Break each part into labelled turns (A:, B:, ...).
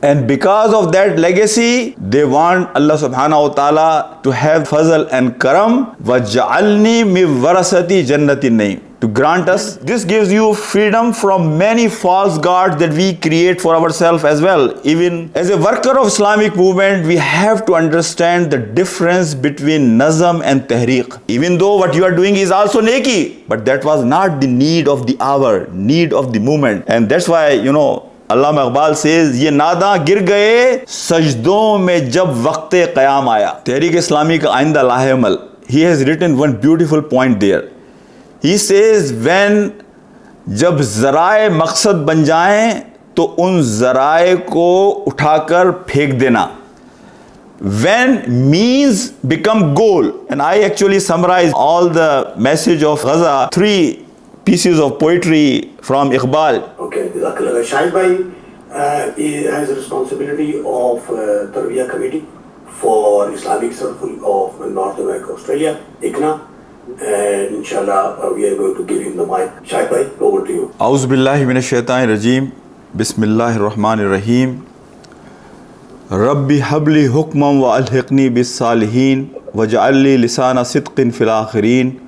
A: And because of that legacy, they want Allah subhanahu wa ta'ala to have fazl and karam, وَجَعَلْنِي مِنْ وَرَثَةِ جَنَّةِ النَّعِيمِ, to grant us. This gives you freedom from many false gods that we create for ourselves as well. Even as a worker of Islamic movement, we have to understand the difference between nazam and tahriq. Even though what you are doing is also neki, but that was not the need of the hour, need of the movement. And that's why, Allama Iqbal says, ये नादा गिर गए सजदों में जब वक्ते क़याम आया. Tehreek Islami का आइंदा लाहे अमल. He has written one beautiful point there. He says, when जब ज़राए मकसद बन जाएं तो उन ज़राए को उठाकर फेंक देना. When means become goal. And I actually summarize all the message of Ghaza, 3 pieces of poetry from Iqbal.
B: Okay, Shahid Bhai he has a responsibility of Tarbiyah Committee for Islamic Circle of North America, Australia, ICNA. And inshallah, we are going to give him the mic. Shahid Bhai, over to you.
A: A'udhu billahi minash shaitanir rajeem. Bismillahir rahmanir rahim. Rabbi habli hukman wa alhiqni bis salihin waj'alni lisana sidqin fil akhirin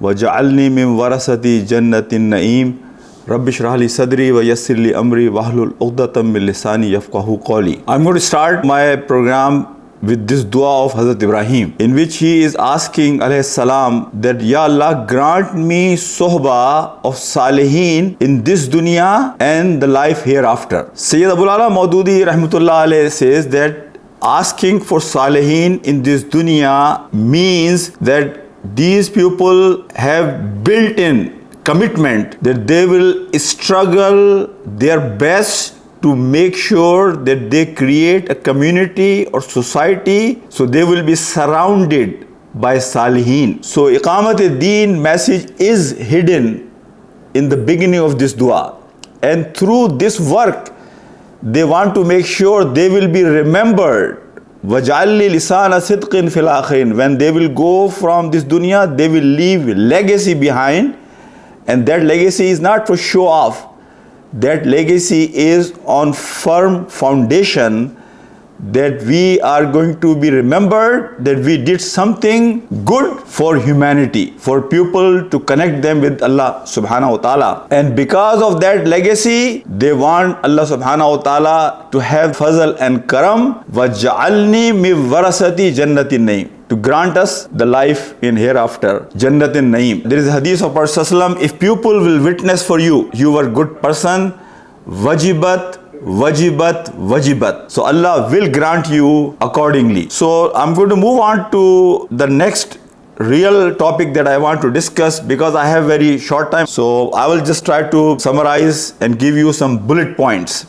A: waj'alni min warasati jannatin na'im. Rabbi shrah li sadri wa yassir li amri wahlul 'uqdatam min lisani yafqahu qawli. I'm going to start my program with this dua of Hazrat Ibrahim, in which he is asking alayhi salam that, Ya Allah, grant me sohbah of salihin in this dunya and the life hereafter. Sayyid Abul Ala Maududi rahmatullah alayhi says that asking for salihin in this dunya means that these people have built-in commitment that they will struggle their best to make sure that they create a community or society, so they will be surrounded by salihin. So Iqamat-e-Deen message is hidden in the beginning of this dua, and through this work they want to make sure they will be remembered. Waj'alni lisana sidqin fil akhirin. When they will go from this dunya, they will leave legacy behind, and that legacy is not for show off. That legacy is on firm foundation, that we are going to be remembered that we did something good for humanity, for people to connect them with Allah subhanahu wa ta'ala. And because of that legacy, they want Allah subhanahu wa ta'ala to have fazl and karam, وَجَعَلْنِي مِنْ وَرَثَةِ جَنَّةِ النَّعِيمِ, to grant us the life in hereafter, Jannatin Naeem. There is a hadith of Prophet ﷺ, if people will witness for you, you were a good person, wajibat, wajibat, wajibat. So Allah will grant you accordingly. So I'm going to move on to the next real topic that I want to discuss, because I have very short time. So I will just try to summarize and give you some bullet points.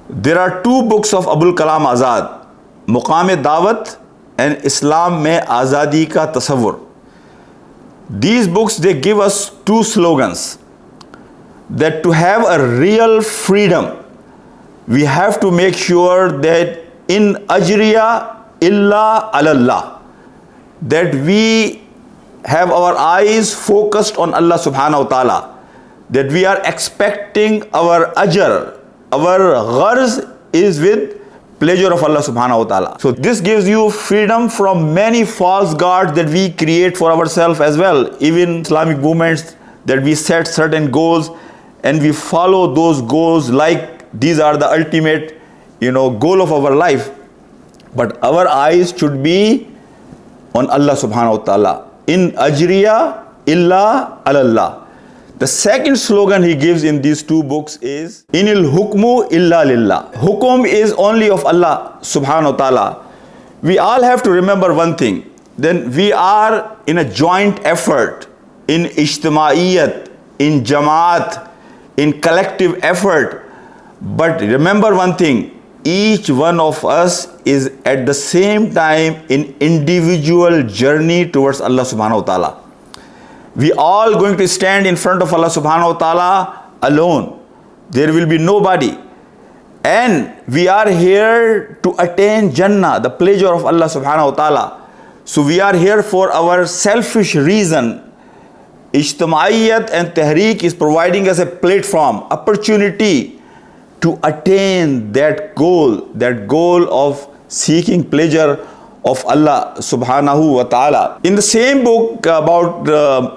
A: There are 2 books of Abul Kalam Azad, Muqam-e-Dawat and Islam mein Azadi ka Tasawwur. These books, they give us 2 slogans, that to have a real freedom, we have to make sure that in ajriya illa alallah, that we have our eyes focused on Allah subhanahu wa ta'ala, that we are expecting our ajr, our gharz is with pleasure of Allah subhanahu wa ta'ala. So this gives you freedom from many false gods that we create for ourselves as well. Even Islamic movements, that we set certain goals and we follow those goals like these are the ultimate, goal of our life. But our eyes should be on Allah subhanahu wa ta'ala. In ajriya illa alallah. The second slogan he gives in these 2 books is, Inil hukmu illa lillah. Hukum is only of Allah subhanahu wa ta'ala. We all have to remember one thing, then we are in a joint effort, in ijtimaiyat, in jamaat, in collective effort. But remember one thing, each one of us is at the same time in individual journey towards Allah subhanahu wa ta'ala. We all going to stand in front of Allah subhanahu wa ta'ala alone. There will be nobody. And we are here to attain Jannah, the pleasure of Allah subhanahu wa ta'ala. So we are here for our selfish reason. Ijtimaiyat and Tehreek is providing us a platform, opportunity to attain that goal of seeking pleasure of Allah subhanahu wa ta'ala. In the same book about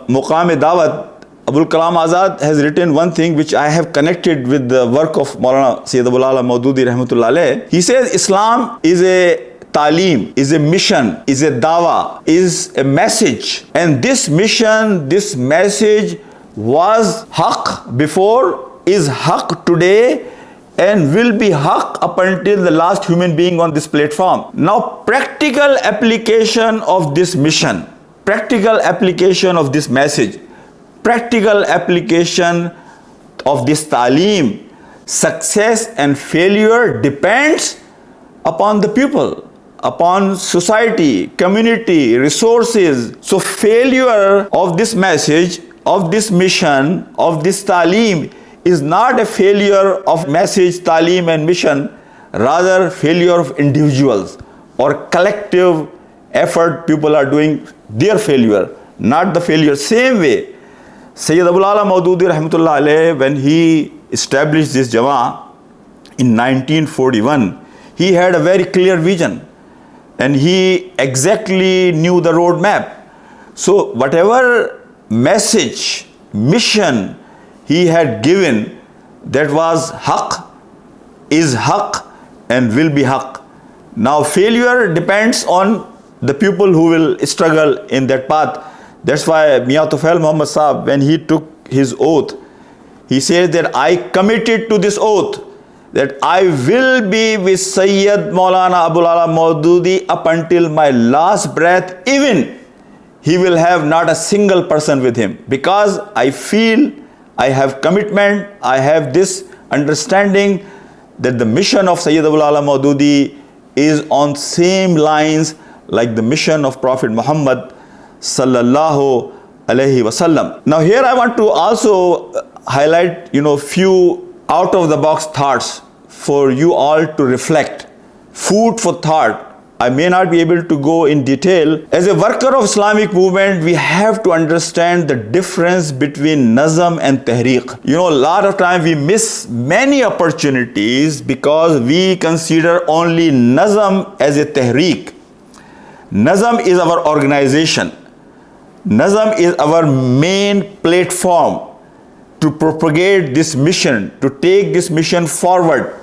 A: Muqam Dawat, Abul Kalam Azad has written one thing which I have connected with the work of Maulana Sayyid Abul Ala Maududi rahmatullah alayh. He says Islam is a taaleem, is a mission, is a dawa, is a message. And this mission, this message was haqq before, is haqq today, and will be haqq up until the last human being on this platform. Now, practical application of this mission, practical application of this message, practical application of this taaleem, success and failure depends upon the people, upon society, community, resources. So failure of this message, of this mission, of this taaleem is not a failure of message, taaleem and mission, rather failure of individuals or collective effort people are doing, their failure, not the failure. Same way, Sayyid Abul Ala Maududi rahmatullah alayh, when he established this Jama'ah in 1941, he had a very clear vision and he exactly knew the roadmap. So whatever message, mission he had given, that was haqq, is haqq and will be haqq. Now failure depends on the people who will struggle in that path. That's why Mian Tufail Muhammad Saab, when he took his oath, he says that I committed to this oath that I will be with Sayyid Maulana Abul Ala Maududi up until my last breath, even he will have not a single person with him, because I feel I have commitment, I have this understanding that the mission of Sayyid Abul Ala Maududi is on same lines like the mission of Prophet Muhammad sallallahu alaihi wasallam. Now here I want to also highlight few out of the box thoughts for you all to reflect, food for thought. I may not be able to go in detail. As a worker of Islamic movement, we have to understand the difference between nazam and tahriq. A lot of time we miss many opportunities because we consider only nazam as a tahriq. Nazam is our organization. Nazam is our main platform to propagate this mission, to take this mission forward.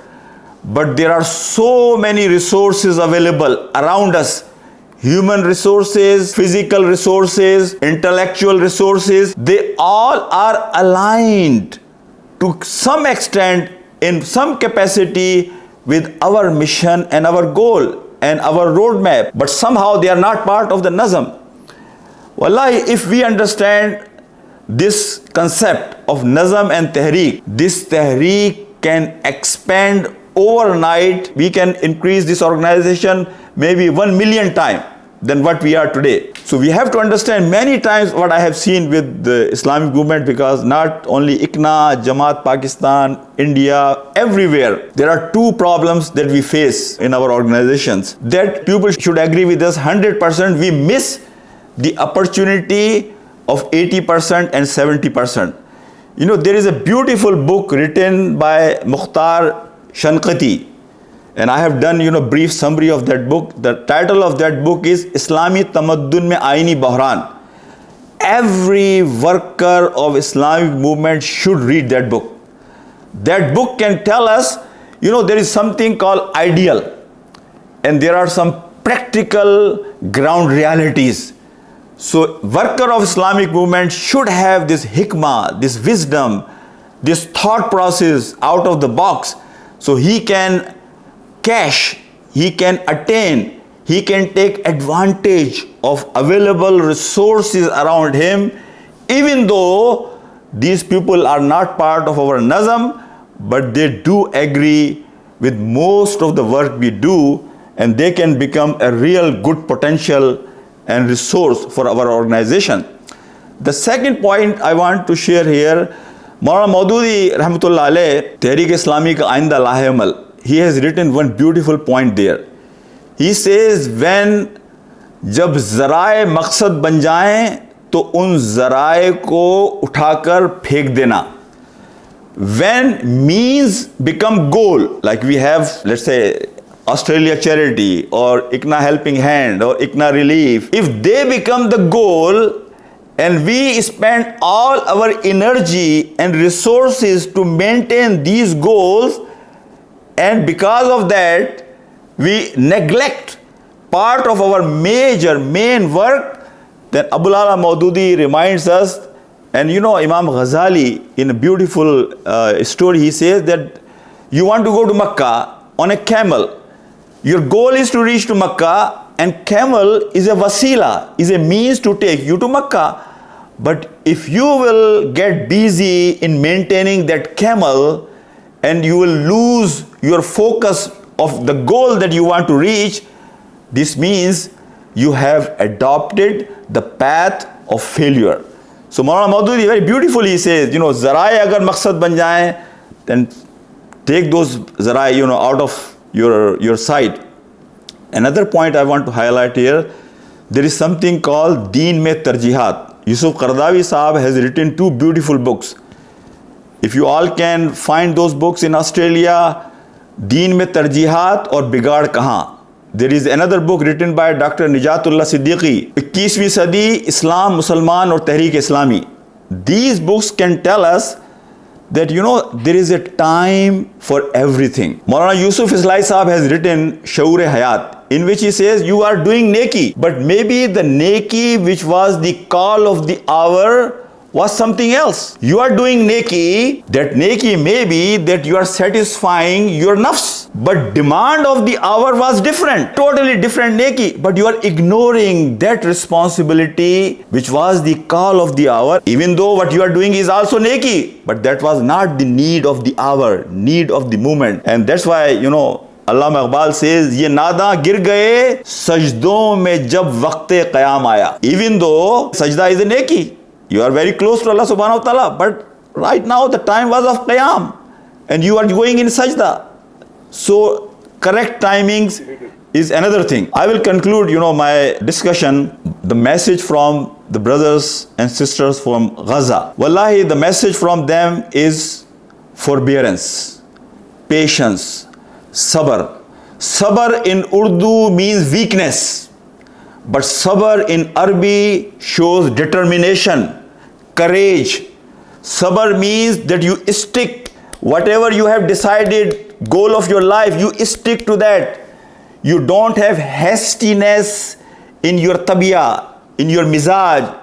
A: But there are so many resources available around us. Human resources, physical resources, intellectual resources, they all are aligned to some extent, in some capacity, with our mission and our goal and our roadmap. But somehow they are not part of the nazam. Wallahi, if we understand this concept of nazam and tahriq, this tahriq can expand overnight. We can increase this organization maybe 1 million times than what we are today. So we have to understand many times what I have seen with the Islamic movement, because not only ICNA, Jamaat Pakistan, India, everywhere, there are two problems that we face in our organizations that people should agree with us 100%. We miss the opportunity of 80% and 70%. There is a beautiful book written by Mukhtar Shanqati, and I have done brief summary of that book. The title of that book is Islami Tamaddun Mein Aini Bahran. Every worker of Islamic movement should read that book. That book can tell us, there is something called ideal, and there are some practical ground realities. So worker of Islamic movement should have this hikmah, this wisdom, this thought process out of the box, so he can cash, he can attain, he can take advantage of available resources around him, even though these people are not part of our nazam, but they do agree with most of the work we do, and they can become a real good potential and resource for our organization. The second point I want to share here, Maulana Maududi rahmatullah alayh, Tehreek Islami ka Ainda Lahe Amal, he has written one beautiful point there. He says, when जब ज़राए मकसद बन जाएं तो उन ज़राए को उठाकर फेंक देना. when means become goal, like we have, let's say, Australia Charity or ICNA Helping Hand or ICNA Relief, if they become the goal and we spend all our energy and resources to maintain these goals, and because of that we neglect part of our main work, then Abul Ala Maududi reminds us. And Imam Ghazali, in a beautiful story, he says that you want to go to Makkah on a camel. Your goal is to reach to Makkah, and camel is a wasila, is a means to take you to Makkah. But if you will get busy in maintaining that camel, and you will lose your focus of the goal that you want to reach, this means you have adopted the path of failure. So Maulana Maududi very beautifully says, zarai agar maqsad ban jaye, then take those zarai, out of your sight. Another point I want to highlight here, there is something called Deen Mein Tarjihat. Yusuf Qaradawi Sahab has written 2 beautiful books. If you all can find those books in Australia, Deen Mein Tarjihat or Bigad Kahan. There is another book written by Dr. Nijatullah Siddiqui, 21वीं सदी Islam, Musalman or Tehreek Islami. These books can tell us that there is a time for everything. Maulana Yusuf Islai Sahab has written Shaur Hayat, in which he says you are doing neki, but maybe the neki which was the call of the hour was something else. You are doing neki, that neki may be that you are satisfying your nafs, but demand of the hour was different, totally different neki, but you are ignoring that responsibility which was the call of the hour, even though what you are doing is also neki, but that was not the need of the hour, need of the moment. And that's why Allama Iqbal says, ye nada gir gaye sajdon mein jab waqt-e qiyam aaya. Even though sajda is a neki, you are very close to Allah subhanahu wa ta'ala, but right now the time was of qiyam and you are going in sajda. So correct timings is another thing. I will conclude my discussion, the message from the brothers and sisters from Gaza. Wallahi, the message from them is forbearance, patience, sabr. Sabr in Urdu means weakness, but sabr in Arabic shows determination, courage. Sabr means that you stick, whatever you have decided, goal of your life, you stick to that. You don't have hastiness in your tabiya, in your mizaj,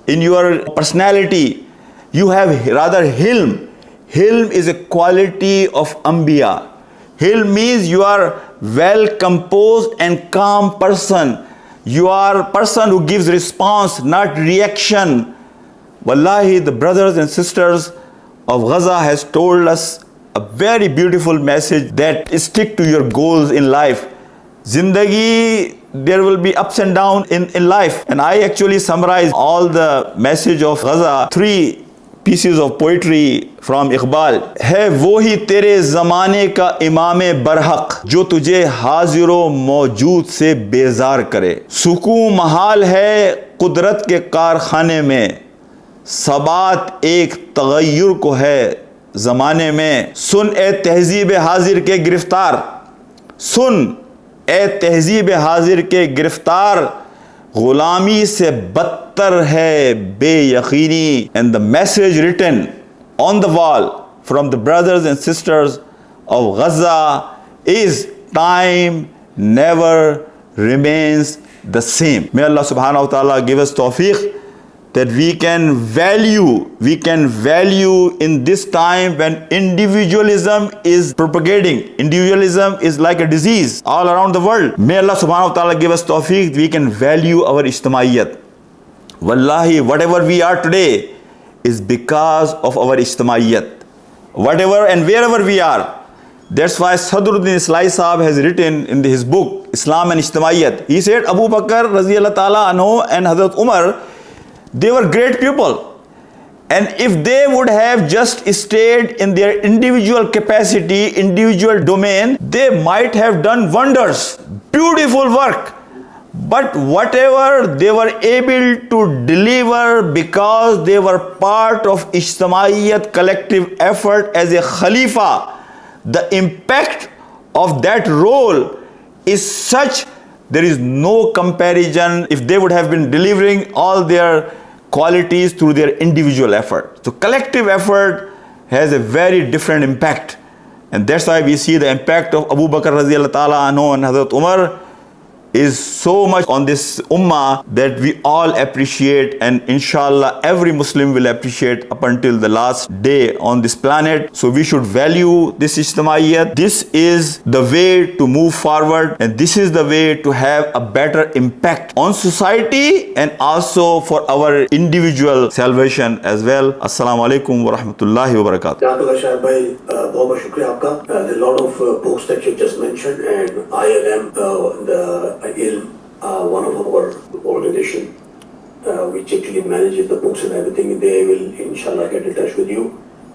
A: in your personality. You have rather hilm. Hilm is a quality of Anbiya. Hilm means you are well composed and calm person. You are a person who gives response, not reaction. Wallahi, the brothers and sisters of Gaza has told us a very beautiful message that stick to your goals in life. Zindagi, there will be ups and downs in life. And I actually summarize all the message of Gaza, 3 pieces of poetry from Iqbal. है वो ही तेरे ज़माने का इमामे बरहक जो तुझे हाजिरो मौजूद से बेजार करे. सुकून महाल है कुदरत के कारखाने में, सबात एक तगय्युर को है ज़माने में. सुन ए तहजीब हाजिर के गिरफ्तार, सुन ए तहजीब हाजिर के गिरफ्तार, गुलामी से बदतर है बेयकीनी. And the message written on the wall from the brothers and sisters of Gaza is time never remains the same. May Allah subhanahu wa ta'ala give us tawfiq that we can value in this time when individualism is propagating. Individualism is like a disease all around the world. May Allah subhanahu wa ta'ala give us tawfiq, we can value our ijtimaiyat. Wallahi, whatever we are today is because of our ijtimaiyat. Whatever and wherever we are. That's why Sadruddin Islai Sahab has written in his book, Islam and Ijtimaiyat. He said Abu Bakr Raziyallahu Ta'ala Anhu and Hazrat Umar, they were great people, and if they would have just stayed in their individual capacity, individual domain, they might have done wonders, beautiful work. But whatever they were able to deliver because they were part of Ijtimaiyat collective effort as a Khalifa, the impact of that role is such there is no comparison if they would have been delivering all their qualities through their individual effort. So collective effort has a very different impact. And that's why we see the impact of Abu Bakr radiallahu ta'ala anhu and Hazrat Umar is so much on this ummah that we all appreciate, and inshallah every Muslim will appreciate up until the last day on this planet. So we should value this ijtimaiyat. This is the way to move forward, and this is the way to have a better impact on society and also for our individual salvation as well. Assalamu alaikum wa rahmatullahi wa barakatuh.
B: Shahid bhai, बहुत बहुत शुक्रिया आपका. There are a lot of books that you just mentioned, and ILM, one of our organization which actually manages the books and everything, they will inshallah get in touch with you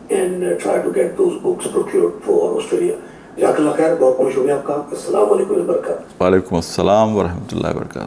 B: and try to get those books procured for Australia. Jazakallah khair, बहुत बहुत शुक्रिया आपका. Assalamu alaikum wa barakatuh.
A: Wa alaikum assalam wa rahmatullahi wa barakatuh.